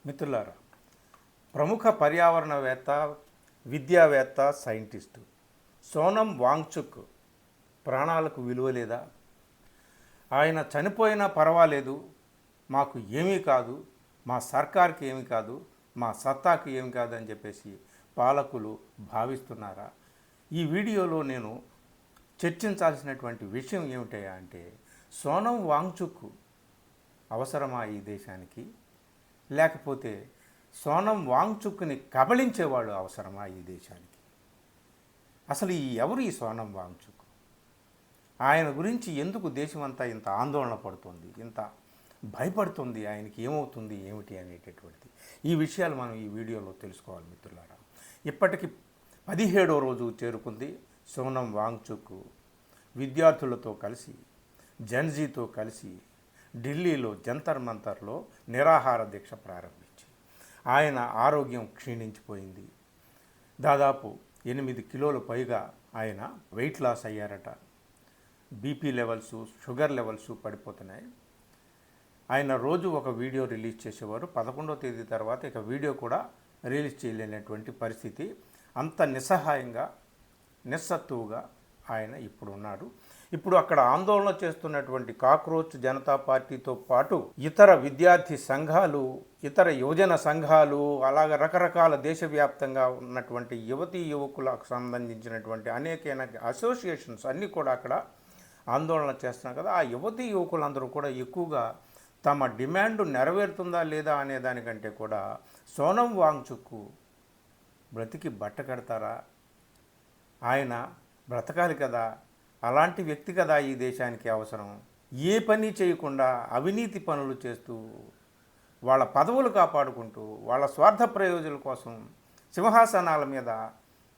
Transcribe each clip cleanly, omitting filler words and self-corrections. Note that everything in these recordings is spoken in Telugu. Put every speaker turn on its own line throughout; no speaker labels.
మిత్రులారా, ప్రముఖ పర్యావరణవేత్త, విద్యావేత్త, సైంటిస్టు సోనం వాంగ్చుక్ ప్రాణాలకు విలువ లేదా? ఆయన చనిపోయినా పర్వాలేదు, మాకు ఏమీ కాదు, మా సర్కార్కి ఏమీ కాదు, మా సత్తాకు ఏమి కాదు అని చెప్పేసి పాలకులు భావిస్తున్నారా? ఈ వీడియోలో నేను చర్చించాల్సినటువంటి విషయం ఏమిటయ్యా అంటే, సోనం వాంగ్చుక్ అవసరమా ఈ దేశానికి? లేకపోతే సోనం వాంగ్చుక్ని కబళించేవాడు అవసరమా ఈ దేశానికి? అసలు ఎవరు ఈ సోనం వాంగ్చుక్? ఆయన గురించి ఎందుకు దేశమంతా ఇంత ఆందోళన పడుతుంది, ఇంత భయపడుతుంది? ఆయనకి ఏమవుతుంది ఏమిటి అనేటటువంటిది ఈ విషయాలు మనం ఈ వీడియోలో తెలుసుకోవాలి మిత్రులారా. ఇప్పటికి 17వ రోజు చేరుకుంది సోనం వాంగ్చుక్ విద్యార్థులతో కలిసి, జన్జీతో కలిసి ఢిల్లీలో జంతర్ మంతర్లో నిరాహార దీక్ష ప్రారంభించి ఆయన ఆరోగ్యం క్షీణించిపోయింది. దాదాపు 8 కిలోలు పైగా ఆయన వెయిట్ లాస్ అయ్యారట. బీపీ లెవెల్స్, షుగర్ లెవెల్స్ పడిపోతున్నాయి. ఆయన రోజు ఒక వీడియో రిలీజ్ చేసేవారు. 11వ తేదీ తర్వాత ఇక వీడియో కూడా రిలీజ్ చేయలేనటువంటి పరిస్థితి. అంత నిస్సహాయంగా, నిస్సత్తువుగా ఆయన ఇప్పుడు ఉన్నాడు. ఇప్పుడు అక్కడ ఆందోళన చేస్తున్నటువంటి కాక్రోచ్ జనతా పార్టీతో పాటు ఇతర విద్యార్థి సంఘాలు, ఇతర యువజన సంఘాలు, అలాగే రకరకాల దేశవ్యాప్తంగా ఉన్నటువంటి యువతీ యువకులకు సంబంధించినటువంటి అనేక అసోసియేషన్స్ అన్నీ కూడా అక్కడ ఆందోళన చేస్తున్నారు కదా. ఆ యువతీ యువకులందరూ కూడా ఎక్కువగా తమ డిమాండ్ నెరవేరుతుందా లేదా అనే దానికంటే కూడా సోనం వాంగ్చుక్ బ్రతికి బట్ట కడతారా? ఆయన బ్రతకాలి కదా, అలాంటి వ్యక్తి కదా ఈ దేశానికి అవసరం. ఏ పని చేయకుండా అవినీతి పనులు చేస్తూ, వాళ్ళ పదవులు కాపాడుకుంటూ, వాళ్ళ స్వార్థ ప్రయోజనాల కోసం సింహాసనాల మీద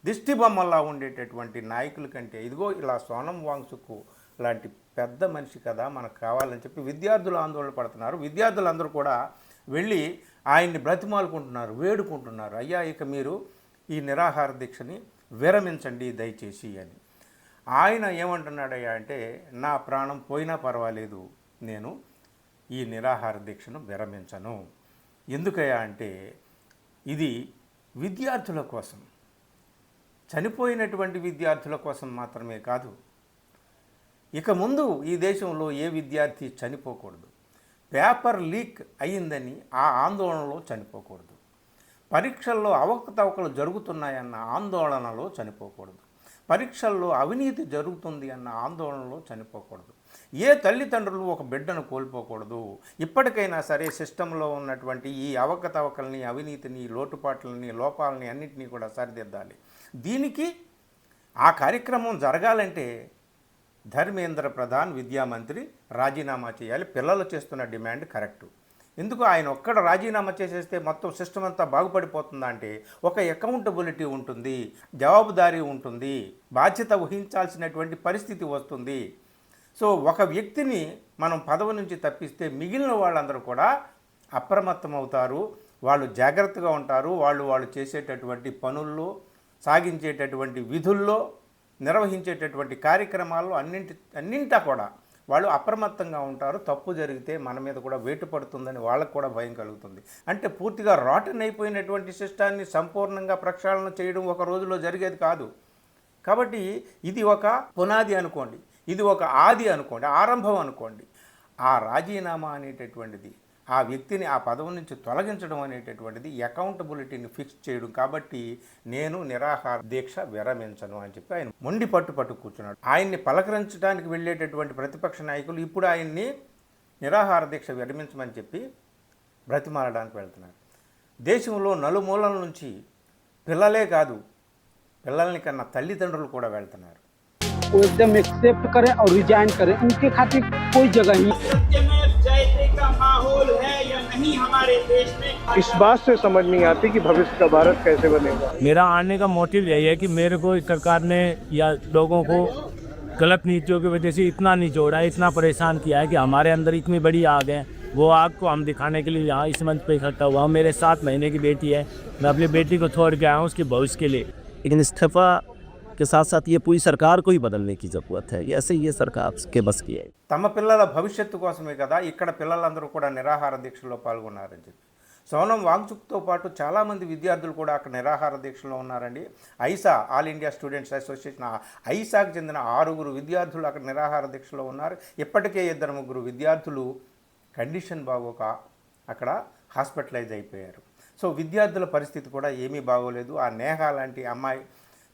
దిష్టి బొమ్మల్లా ఉండేటటువంటి నాయకుల కంటే ఇదిగో ఇలా సోనం వాంగ్చుక్ లాంటి పెద్ద మనిషి కదా మనకు కావాలని చెప్పి విద్యార్థులు ఆందోళన పడుతున్నారు. విద్యార్థులందరూ కూడా వెళ్ళి ఆయన్ని బ్రతిమాలుకుంటున్నారు, వేడుకుంటున్నారు. అయ్యా, ఇక మీరు ఈ నిరాహార దీక్షని విరమించండి దయచేసి అని. ఆయన ఏమంటున్నాడయ్యా అంటే, నా ప్రాణం పోయినా పర్వాలేదు, నేను ఈ నిరాహార దీక్షను విరమించను. ఎందుకయ్యా అంటే ఇది విద్యార్థుల కోసం, చనిపోయినటువంటి విద్యార్థుల కోసం మాత్రమే కాదు. ఇక ముందు ఈ దేశంలో ఏ విద్యార్థి చనిపోకూడదు. పేపర్ లీక్ అయ్యిందని ఆ ఆందోళనలో చనిపోకూడదు. పరీక్షల్లో అవకతవకలు జరుగుతున్నాయన్న ఆందోళనలో చనిపోకూడదు. పరీక్షల్లో అవినీతి జరుగుతుంది అన్న ఆందోళనలో చనిపోకూడదు. ఏ తల్లిదండ్రులు ఒక బిడ్డను కోల్పోకూడదు. ఇప్పటికైనా సరే సిస్టంలో ఉన్నటువంటి ఈ అవకతవకల్ని, అవినీతిని, లోటుపాట్లని, లోపాలని అన్నింటినీ కూడా సరిదిద్దాలి. దీనికి ఆ కార్యక్రమం జరగాలంటే ధర్మేంద్ర ప్రధాన్ విద్యామంత్రి రాజీనామా చేయాలి. పిల్లలు చేస్తున్న డిమాండ్ కరెక్టు. ఎందుకు ఆయన ఒక్కడ రాజీనామా చేసేస్తే మొత్తం సిస్టమ్ అంతా బాగుపడిపోతుందా అంటే, ఒక అకౌంటబిలిటీ ఉంటుంది, జవాబుదారీ ఉంటుంది, బాధ్యత వహించాల్సినటువంటి పరిస్థితి వస్తుంది. సో ఒక వ్యక్తిని మనం పదవి నుంచి తప్పిస్తే మిగిలిన వాళ్ళందరూ కూడా అప్రమత్తం అవుతారు, వాళ్ళు జాగ్రత్తగా ఉంటారు, వాళ్ళు చేసేటటువంటి పనుల్లో, సాగించేటటువంటి విధుల్లో, నిర్వహించేటటువంటి కార్యక్రమాల్లో అన్నింటా కూడా వాళ్ళు అప్రమత్తంగా ఉంటారు. తప్పు జరిగితే మన మీద కూడా వేటు పడుతుందని వాళ్ళకు కూడా భయం కలుగుతుంది. అంటే పూర్తిగా రాటన్ అయిపోయినటువంటి సిస్టాన్ని సంపూర్ణంగా ప్రక్షాళన చేయడం ఒక రోజులో జరిగేది కాదు. కాబట్టి ఇది ఒక పునాది అనుకోండి, ఇది ఒక ఆది అనుకోండి, ఆరంభం అనుకోండి. ఆ రాజీనామా అనేటటువంటిది, ఆ వ్యక్తిని ఆ పదవి నుంచి తొలగించడం అనేటటువంటిది అకౌంటబిలిటీని ఫిక్స్ చేయడం. కాబట్టి నేను నిరాహార దీక్ష విరమించను అని చెప్పి ఆయన మొండి పట్టు కూర్చున్నాడు. ఆయన్ని పలకరించడానికి వెళ్ళేటటువంటి ప్రతిపక్ష నాయకులు ఇప్పుడు ఆయన్ని నిరాహార దీక్ష విరమించమని చెప్పి బ్రతిమాలడానికి వెళ్తున్నారు. దేశంలో నలుమూలల నుంచి పిల్లలే కాదు, పిల్లల్ని కన్నా తల్లిదండ్రులు కూడా వెళ్తున్నారు.
एकदम एक्सेप्ट करें और रिजाइन करें, उनके खातिर कोई जगह नहीं।
का माहौल है या नहीं हमारे देश में,
इस बात से समझ नहीं आती कि भविष्य का भारत कैसे बनेगा।
मेरा आने का मोटिव यही है कि मेरे को सरकार ने या लोगों को गलत नीतियों की वजह से इतना निचोड़ा है, इतना परेशान किया है कि हमारे अंदर इतनी बड़ी आग है। वो आग को हम दिखाने के लिए यहाँ इस मंच पे इकट्ठा हुआ। मेरे 7 महीने की बेटी है, मैं अपनी बेटी को छोड़ के आया हूँ उसके भविष्य के लिए।
लेकिन इस्तीफा के साथ साथ ये पूरी सरकार को ही बदलने की ज़रूरत है। ऐसे ये सरकार के बस की है।
తమ పిల్లల భవిష్యత్తు కోసమే కదా ఇక్కడ పిల్లలందరూ కూడా నిరాహార దీక్షలో పాల్గొన్నారని చెప్పి సోనం వాంగ్చుక్తో పాటు చాలామంది విద్యార్థులు కూడా అక్కడ నిరాహార దీక్షలో ఉన్నారండి. ఐసా, ఆల్ ఇండియా స్టూడెంట్స్ అసోసియేషన్, ఐసాకు చెందిన 6 విద్యార్థులు అక్కడ నిరాహార దీక్షలో ఉన్నారు. ఇప్పటికే 2-3 విద్యార్థులు కండిషన్ బాగోక అక్కడ హాస్పిటలైజ్ అయిపోయారు. సో విద్యార్థుల పరిస్థితి కూడా ఏమీ బాగోలేదు. ఆ నేహ లాంటి అమ్మాయి,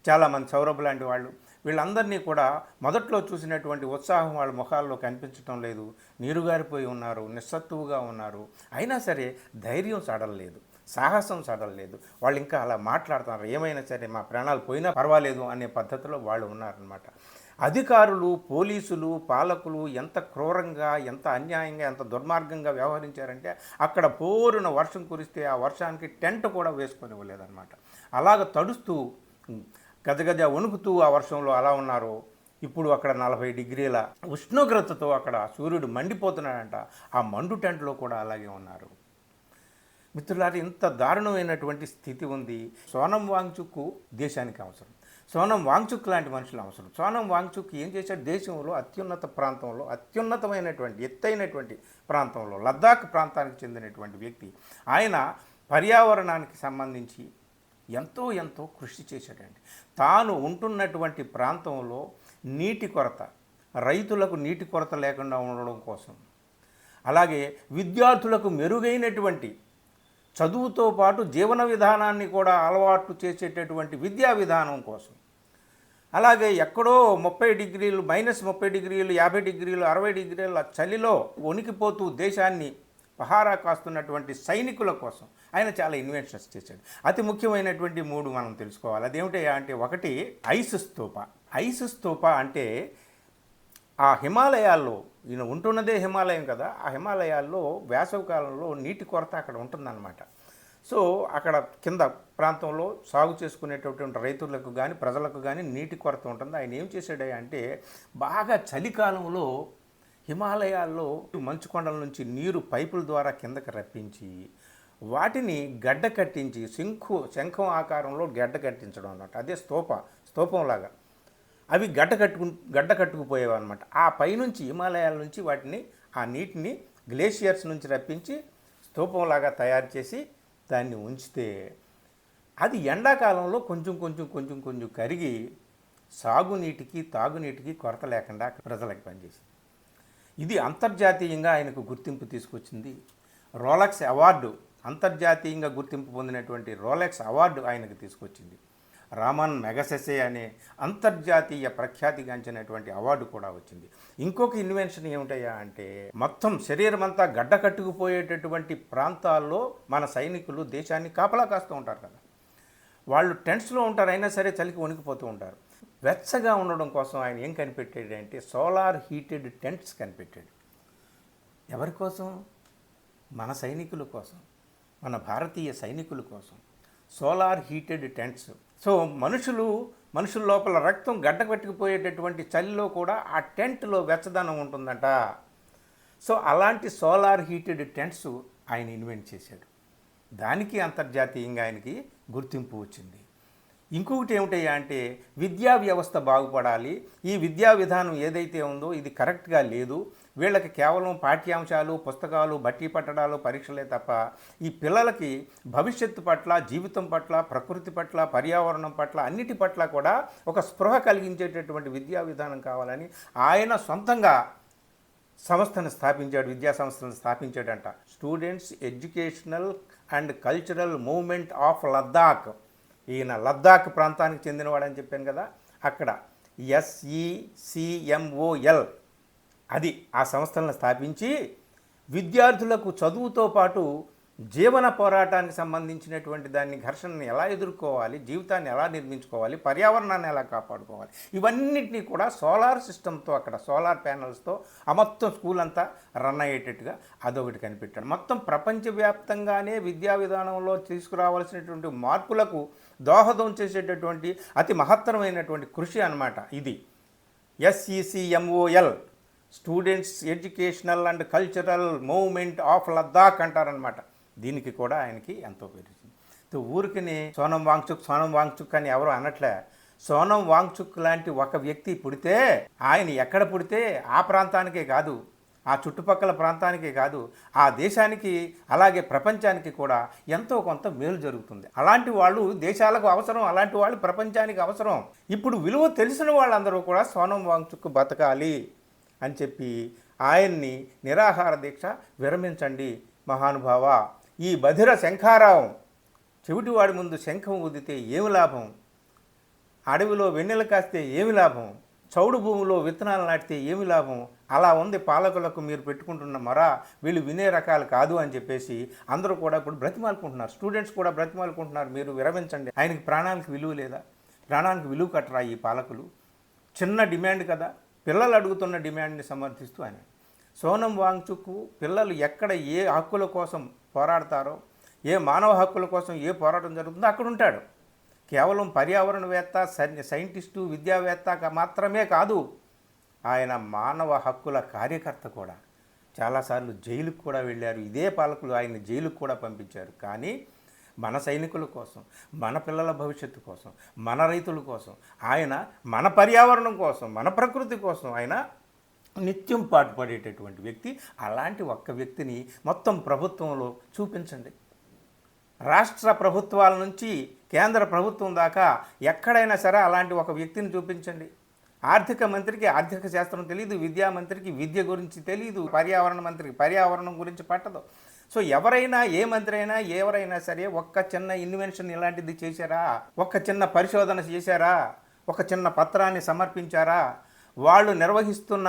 చాలామంది సౌరభ్ లాంటి వాళ్ళు, వీళ్ళందరినీ కూడా మొదట్లో చూసినటువంటి ఉత్సాహం వాళ్ళ ముఖాల్లో కనిపించడం లేదు. నీరుగారిపోయి ఉన్నారు, నిస్సత్తువుగా ఉన్నారు. అయినా సరే ధైర్యం సడలలేదు, సాహసం సడలలేదు. వాళ్ళు ఇంకా అలా మాట్లాడుతున్నారు, ఏమైనా సరే మా ప్రాణాలు పోయినా పర్వాలేదు అనే పద్ధతిలో వాళ్ళు ఉన్నారనమాట. అధికారులు, పోలీసులు, పాలకులు ఎంత క్రూరంగా, ఎంత అన్యాయంగా, ఎంత దుర్మార్గంగా వ్యవహరించారంటే అక్కడ పోరున వర్షం కురిస్తే ఆ వర్షానికి టెంట్ కూడా వేసుకొని ఇవ్వలేదన్నమాట. అలాగ తడుస్తూ గజగజ వణుకుతూ ఆ వర్షంలో అలా ఉన్నారు. ఇప్పుడు అక్కడ 40 డిగ్రీల ఉష్ణోగ్రతతో అక్కడ సూర్యుడు మండిపోతున్నాడంట. ఆ మండు టెంట్లో కూడా అలాగే ఉన్నారు. మిత్రులారా, ఇంత దారుణమైనటువంటి స్థితి ఉంది. సోనం వాంగ్చుక్ దేశానికి అవసరం. సోనం వాంగ్చుక్ లాంటి మనుషులు అవసరం. సోనం వాంగ్చుక్ ఏం చేశాడు? దేశంలో అత్యున్నత ప్రాంతంలో, అత్యున్నతమైనటువంటి ఎత్తైనటువంటి ప్రాంతంలో, లద్దాఖ్ ప్రాంతానికి చెందినటువంటి వ్యక్తి. ఆయన పర్యావరణానికి సంబంధించి ఎంతో కృషి చేశాడండి. తాను ఉంటున్నటువంటి ప్రాంతంలో నీటి కొరత, రైతులకు నీటి కొరత లేకుండా ఉండడం కోసం, అలాగే విద్యార్థులకు మెరుగైనటువంటి చదువుతో పాటు జీవన విధానాన్ని కూడా అలవాటు చేసేటటువంటి విద్యా విధానం కోసం, అలాగే ఎక్కడో 30 డిగ్రీలు, -30 డిగ్రీలు, 50 డిగ్రీలు, 60 డిగ్రీల చలిలో వణికిపోతూ దేశాన్ని పహారా కాస్తున్నటువంటి సైనికుల కోసం ఆయన చాలా ఇన్వెన్షన్స్ చేశాడు. అతి ముఖ్యమైనటువంటి 3 మనం తెలుసుకోవాలి. అదేమిటి అంటే, ఒకటి ఐస్ స్తూప. ఐస్ స్తూప అంటే ఆ హిమాలయాల్లో, ఈయన ఉంటున్నదే హిమాలయం కదా, ఆ హిమాలయాల్లో వేసవికాలంలో నీటి కొరత అక్కడ ఉంటుందన్నమాట. సో అక్కడ కింద ప్రాంతంలో సాగు చేసుకునేటటువంటి రైతులకు కానీ ప్రజలకు కానీ నీటి కొరత ఉంటుంది. ఆయన ఏం చేశాడు అంటే, బాగా చలికాలంలో హిమాలయాల్లో మంచు కొండల నుంచి నీరు పైపుల ద్వారా కిందకి రప్పించి వాటిని గడ్డ కట్టించి శంఖం ఆకారంలో గడ్డ కట్టించడం అన్నమాట. అదే స్తూపంలాగా అవి గడ్డ కట్టుకుపోయేవి అనమాట. ఆ పైనుంచి హిమాలయాల నుంచి వాటిని, ఆ నీటిని గ్లేషియర్స్ నుంచి రప్పించి స్తూపంలాగా తయారు చేసి దాన్ని ఉంచితే అది ఎండాకాలంలో కొంచెం కరిగి సాగునీటికి తాగునీటికి కొరత లేకుండా ప్రజలకు పనిచేసింది. ఇది అంతర్జాతీయంగా ఆయనకు గుర్తింపు తీసుకొచ్చింది. రోలెక్స్ అవార్డు, అంతర్జాతీయంగా గుర్తింపు పొందినటువంటి రోలెక్స్ అవార్డు ఆయనకు తీసుకొచ్చింది. రామన్ మెగసెసే అనే అంతర్జాతీయ ప్రఖ్యాతిగాంచినటువంటి అవార్డు కూడా వచ్చింది. ఇంకొక ఇన్వెన్షన్ ఏమిటయ్యా అంటే, మొత్తం శరీరం అంతా గడ్డ కట్టుకుపోయేటటువంటి ప్రాంతాల్లో మన సైనికులు దేశాన్ని కాపలా కాస్తూ ఉంటారు కదా, వాళ్ళు టెంట్స్లో ఉంటారు, అయినా సరే చలికి వణికిపోతూ ఉంటారు. వెచ్చగా ఉండడం కోసం ఆయన ఏం కనిపెట్టాడు అంటే, సోలార్ హీటెడ్ టెంట్స్ కనిపెట్టాడు. ఎవరి కోసం? మన సైనికుల కోసం, మన భారతీయ సైనికుల కోసం సోలార్ హీటెడ్ టెంట్స్. సో మనుషుల లోపల రక్తం గడ్డ కట్టుకుపోయేటటువంటి చలిలో కూడా ఆ టెంట్లో వెచ్చదనం ఉంటుందంట. సో అలాంటి సోలార్ హీటెడ్ టెంట్స్ ఆయన ఇన్వెంట్ చేశాడు. దానికి అంతర్జాతీయంగా ఆయనకి గుర్తింపు వచ్చింది. ఇంకొకటి ఏమిటయ్యా అంటే, విద్యా వ్యవస్థ బాగుపడాలి. ఈ విద్యా విధానం ఏదైతే ఉందో ఇది కరెక్ట్గా లేదు. వీళ్ళకి కేవలం పాఠ్యాంశాలు, పుస్తకాలు, బట్టి పట్టడాలు, పరీక్షలే తప్ప ఈ పిల్లలకి భవిష్యత్తు పట్ల, జీవితం పట్ల, ప్రకృతి పట్ల, పర్యావరణం పట్ల, అన్నిటి పట్ల కూడా ఒక స్పృహ కలిగించేటటువంటి విద్యా విధానం కావాలని ఆయన సొంతంగా సంస్థను స్థాపించాడు, విద్యా సంస్థను స్థాపించాడంట. Students educational and cultural movement of Ladakh. ఈయన లద్దాఖ్ ప్రాంతానికి చెందినవాడని చెప్పాను కదా, అక్కడ SECMOL అది ఆ సంస్థలను స్థాపించి విద్యార్థులకు చదువుతో పాటు జీవన పోరాటానికి సంబంధించినటువంటి దాన్ని, ఘర్షణని ఎలా ఎదుర్కోవాలి, జీవితాన్ని ఎలా నిర్మించుకోవాలి, పర్యావరణాన్ని ఎలా కాపాడుకోవాలి, ఇవన్నిటినీ కూడా సోలార్ సిస్టంతో, అక్కడ సోలార్ ప్యానల్స్తో ఆ మొత్తం స్కూల్ అంతా రన్ అయ్యేటట్టుగా అదొకటి కనిపెట్టాడు. మొత్తం ప్రపంచవ్యాప్తంగానే విద్యా విధానంలో తీసుకురావాల్సినటువంటి మార్పులకు దోహదం చేసేటటువంటి అతి మహత్తరమైనటువంటి కృషి అన్నమాట ఇది. SECMOL, students educational and cultural movement of Ladakh అంటారనమాట. దీనికి కూడా ఆయనకి ఎంతో పెరిగింది. ఊరికిని సోనం వాంగ్చుక్ అని ఎవరు అనట్లే. సోనం వాంగ్చుక్ లాంటి ఒక వ్యక్తి పుడితే, ఆయన ఎక్కడ పుడితే ఆ ప్రాంతానికే కాదు, ఆ చుట్టుపక్కల ప్రాంతానికి కాదు, ఆ దేశానికి అలాగే ప్రపంచానికి కూడా ఎంతో కొంత మేలు జరుగుతుంది. అలాంటి వాళ్ళు దేశాలకు అవసరం, అలాంటి వాళ్ళు ప్రపంచానికి అవసరం. ఇప్పుడు విలువ తెలిసిన వాళ్ళందరూ కూడా సోనం వాంగ్చుక్ బతకాలి అని చెప్పి ఆయన్ని నిరాహార దీక్ష విరమించండి మహానుభావ. ఈ బధిర శంఖారావం, చెవిటివాడి ముందు శంఖం ఊదితే ఏమి లాభం, అడవిలో వెన్నెల కాస్తే ఏమి లాభం, చౌడు భూమిలో విత్తనాలు నాటితే ఏమి లాభం, అలా ఉంది పాలకులకు మీరు పెట్టుకుంటున్న మొర, వీళ్ళు వినే రకాలు కాదు అని చెప్పేసి అందరూ కూడా ఇప్పుడు బ్రతిమాలుకుంటున్నారు. స్టూడెంట్స్ కూడా బ్రతిమాలుకుంటున్నారు, మీరు విరమించండి. ఆయనకి ప్రాణానికి విలువ లేదా? ప్రాణానికి విలువ కట్టరా ఈ పాలకులు? చిన్న డిమాండ్ కదా, పిల్లలు అడుగుతున్న డిమాండ్ని సమర్థిస్తూ ఆయన సోనం వాంగ్చుక్ పిల్లలు ఎక్కడ ఏ హక్కుల కోసం పోరాడతారో, ఏ మానవ హక్కుల కోసం ఏ పోరాటం జరుగుతుందో అక్కడ ఉంటాడు. కేవలం పర్యావరణవేత్త, సైంటిస్టు, విద్యావేత్త మాత్రమే కాదు, ఆయన మానవ హక్కుల కార్యకర్త కూడా. చాలాసార్లు జైలుకు కూడా వెళ్ళారు. ఇదే పాలకులు ఆయన జైలుకు కూడా పంపించారు. కానీ మన సైనికుల కోసం, మన పిల్లల భవిష్యత్తు కోసం, మన రైతుల కోసం, ఆయన మన పర్యావరణం కోసం, మన ప్రకృతి కోసం ఆయన నిత్యం పాటుపడేటటువంటి వ్యక్తి. అలాంటి ఒక్క వ్యక్తిని మొత్తం ప్రభుత్వంలో చూపించండి. రాష్ట్ర ప్రభుత్వాల నుంచి కేంద్ర ప్రభుత్వం దాకా ఎక్కడైనా సరే అలాంటి ఒక వ్యక్తిని చూపించండి. ఆర్థిక మంత్రికి ఆర్థిక శాస్త్రం తెలియదు, విద్యా మంత్రికి విద్య గురించి తెలియదు, పర్యావరణ మంత్రికి పర్యావరణం గురించి పట్టదు. సో ఎవరైనా, ఏ మంత్రి అయినా, ఎవరైనా సరే ఒక్క చిన్న ఇన్వెన్షన్ ఇలాంటిది చేశారా, ఒక్క చిన్న పరిశోధన చేశారా, ఒక చిన్న పత్రాన్ని సమర్పించారా, వాళ్ళు నిర్వహిస్తున్న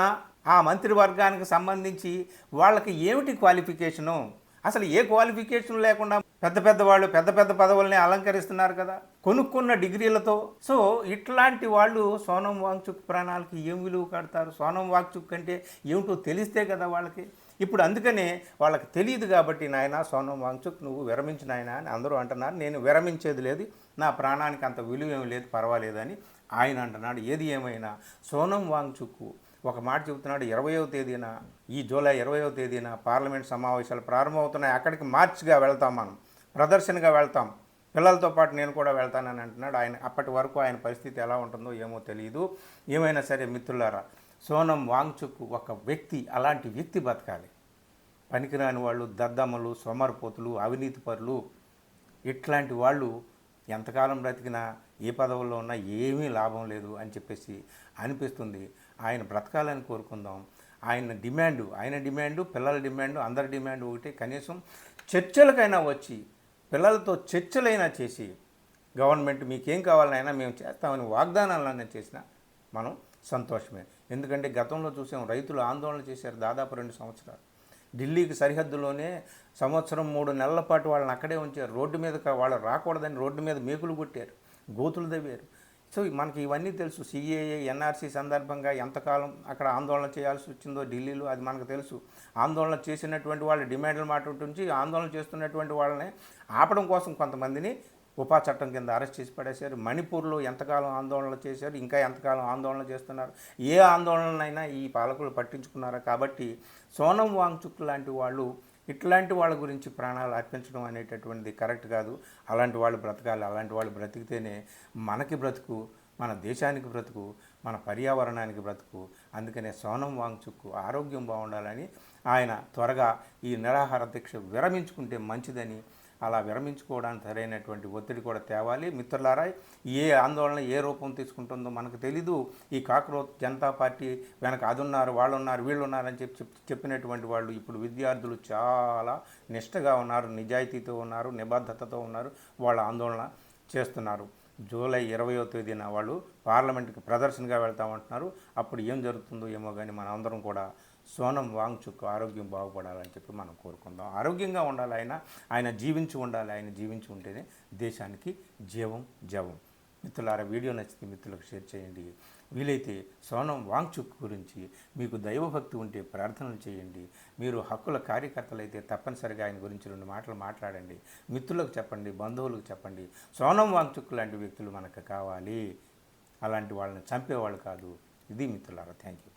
ఆ మంత్రివర్గానికి సంబంధించి వాళ్ళకి ఏమిటి క్వాలిఫికేషను, అసలు ఏ క్వాలిఫికేషన్ లేకుండా పెద్ద వాళ్ళు పెద్ద పదవుల్ని అలంకరిస్తున్నారు కదా కొనుక్కున్న డిగ్రీలతో. సో ఇట్లాంటి వాళ్ళు సోనం వాంగ్చుక్ ప్రాణాలకి ఏం విలువ కడతారు? సోనం వాంగ్చుక్ అంటే ఏమిటో తెలిస్తే కదా వాళ్ళకి. ఇప్పుడు అందుకనే వాళ్ళకి తెలియదు కాబట్టి, నాయన సోనం వాంగ్చుక్ నువ్వు విరమించిన ఆయన అని అందరూ అంటున్నారు. నేను విరమించేది లేదు, నా ప్రాణానికి అంత విలువ ఏమి లేదు, పర్వాలేదని ఆయన అంటున్నాడు. ఏది ఏమైనా సోనం వాంగ్చుక్ ఒక మాట చెబుతున్నాడు. 20వ తేదీన, ఈ జూలై 20వ తేదీన పార్లమెంట్ సమావేశాలు ప్రారంభమవుతున్నాయి. అక్కడికి మార్చిగా వెళ్తాం, మనం ప్రదర్శనగా వెళ్తాం, పిల్లలతో పాటు నేను కూడా వెళ్తానని అంటున్నాడు. ఆయన అప్పటి వరకు ఆయన పరిస్థితి ఎలా ఉంటుందో ఏమో తెలియదు. ఏమైనా సరే మిత్రులారా, సోనం వాంగ్చుక్ ఒక వ్యక్తి, అలాంటి వ్యక్తి బతకాలి. పనికిరాని వాళ్ళు, దద్దమ్మలు, సోమరిపోతులు, అవినీతి పరులు, ఇట్లాంటి వాళ్ళు ఎంతకాలం బ్రతికినా ఏ పదవుల్లో ఉన్నా ఏమీ లాభం లేదు అని చెప్పేసి అనిపిస్తుంది. ఆయన బ్రతకాలని కోరుకుందాం. ఆయన డిమాండు, పిల్లల డిమాండు, అందరి డిమాండు ఒకటి. కనీసం చర్చలకైనా వచ్చి, పిల్లలతో చర్చలైనా చేసి, గవర్నమెంట్ మీకేం కావాలనైనా మేము చేస్తామని వాగ్దానాలన్నా చేసినా మనం సంతోషమే. ఎందుకంటే గతంలో చూసాం, రైతులు ఆందోళన చేశారు దాదాపు 2 సంవత్సరాలు. ఢిల్లీకి సరిహద్దులోనే సంవత్సరం 3 నెలల పాటు వాళ్ళని అక్కడే ఉంచారు. రోడ్డు మీద వాళ్ళు రాకూడదని రోడ్డు మీద మేకులు కొట్టారు, గోతులు తవ్వారు. సో మనకి ఇవన్నీ తెలుసు. సిఏఏ, ఎన్ఆర్సీ సందర్భంగా ఎంతకాలం అక్కడ ఆందోళన చేయాల్సి వచ్చిందో ఢిల్లీలో, అది మనకు తెలుసు. ఆందోళన చేసినటువంటి వాళ్ళ డిమాండ్ల మాట నుంచి ఆందోళన చేస్తున్నటువంటి వాళ్ళని ఆపడం కోసం కొంతమందిని ఉపా చట్టం కింద అరెస్ట్ చేసి పడేశారు. మణిపూర్లో ఎంతకాలం ఆందోళన చేశారు, ఇంకా ఎంతకాలం ఆందోళన చేస్తున్నారు. ఏ ఆందోళనైనా ఈ పాలకులు పట్టించుకున్నారా? కాబట్టి సోనం వాంగ్చుక్ లాంటి వాళ్ళు, ఇట్లాంటి వాళ్ళ గురించి ప్రాణాలు అర్పించడం అనేటటువంటిది కరెక్ట్ కాదు. అలాంటి వాళ్ళు బ్రతకాలి. అలాంటి వాళ్ళు బ్రతికితేనే మనకి బ్రతుకు, మన దేశానికి బ్రతుకు, మన పర్యావరణానికి బ్రతుకు. అందుకనే సోనం వాంగ్చుక్ ఆరోగ్యం బాగుండాలని, ఆయన త్వరగా ఈ నిరాహార దీక్ష విరమించుకుంటే మంచిదని, అలా విరమించుకోవడానికి సరైనటువంటి ఒత్తిడి కూడా తేవాలి. మిత్రులారా, ఏ ఆందోళన ఏ రూపం తీసుకుంటుందో మనకు తెలీదు. ఈ కాక్రోచ్ జనతా పార్టీ వెనక అదున్నారు, వాళ్ళున్నారు, వీళ్ళున్నారని చెప్పినటువంటి వాళ్ళు ఇప్పుడు విద్యార్థులు చాలా నిష్టగా ఉన్నారు, నిజాయితీతో ఉన్నారు, నిబద్ధతతో ఉన్నారు, వాళ్ళ ఆందోళన చేస్తున్నారు. జూలై 20వ తేదీన వాళ్ళు పార్లమెంట్కి ప్రదర్శనగా వెళ్తామంటున్నారు. అప్పుడు ఏం జరుగుతుందో ఏమో కానీ మన అందరం కూడా సోనం వాంగ్చుక్ ఆరోగ్యం బాగుపడాలని చెప్పి మనం కోరుకుందాం. ఆరోగ్యంగా ఉండాలి, ఆయన జీవించి ఉండాలి. ఆయన జీవించి ఉంటేనే దేశానికి జవం. మిత్రులారా, వీడియో నచ్చితే మిత్రులకు షేర్ చేయండి. వీలైతే సోనం వాంగ్చుక్ గురించి మీకు దైవభక్తి ఉంటే ప్రార్థనలు చేయండి. మీరు హక్కుల కార్యకర్తలు అయితే తప్పనిసరిగా ఆయన గురించి 2 మాటలు మాట్లాడండి. మిత్రులకు చెప్పండి, బంధువులకు చెప్పండి. సోనం వాంగ్చుక్ లాంటి వ్యక్తులు మనకు కావాలి, అలాంటి వాళ్ళని చంపేవాళ్ళు కాదు. ఇది మిత్రులారా, థ్యాంక్ యూ.